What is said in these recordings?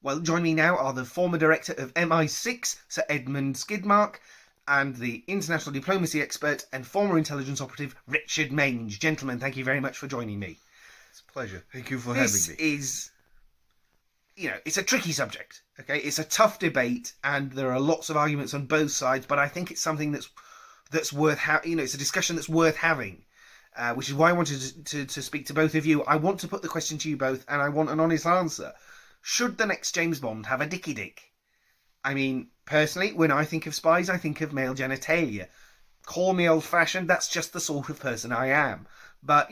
Well, joining me now are the former director of MI6, Sir Edmund Skidmark, and the international diplomacy expert and former intelligence operative, Richard Mange. Gentlemen, thank you very much for joining me. It's a pleasure. Thank you for having me. This is, it's a tricky subject, okay? It's a tough debate, and there are lots of arguments on both sides, but I think it's something that's worth it's a discussion that's worth having, which is why I wanted to speak to both of you. I want to put the question to you both, and I want an honest answer. Should the next James Bond have a dicky dick? I mean, personally, when I think of spies, I think of male genitalia. Call me old-fashioned, that's just the sort of person I am. But,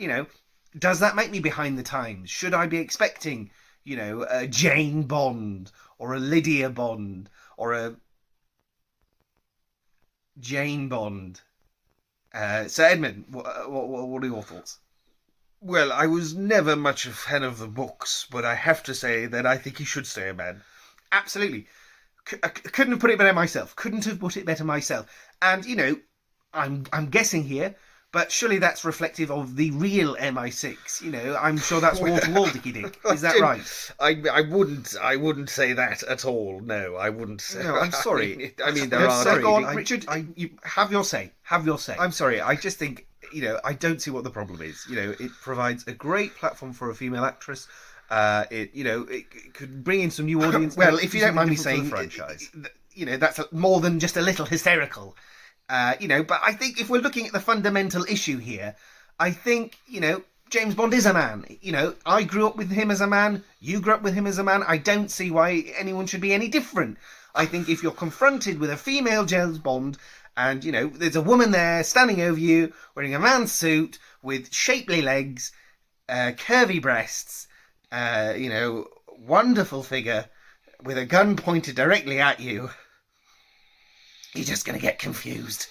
does that make me behind the times? Should I be expecting, a Jane Bond, or a Lydia Bond, or a Jane Bond? Sir Edmund, what are your thoughts? Well, I was never much a fan of the books, but I have to say that I think he should stay a man. Absolutely. I couldn't have put it better myself. And, I'm guessing here, but surely that's reflective of the real MI6. I'm sure that's wall-to-wall dicky dick. Is that right? I wouldn't say that at all. No, I wouldn't say. No, I'm sorry. I mean, there are. Sorry, go on, Richard. You have your say. I'm sorry. I just think, I don't see what the problem is. It provides a great platform for a female actress. It could bring in some new audience. Well, if you don't mind me saying, franchise, that's more than just a little hysterical. But I think if we're looking at the fundamental issue here, I think, James Bond is a man. I grew up with him as a man. You grew up with him as a man. I don't see why anyone should be any different. I think if you're confronted with a female James Bond and, there's a woman there standing over you wearing a man's suit with shapely legs, curvy breasts, wonderful figure with a gun pointed directly at you, you're just going to get confused.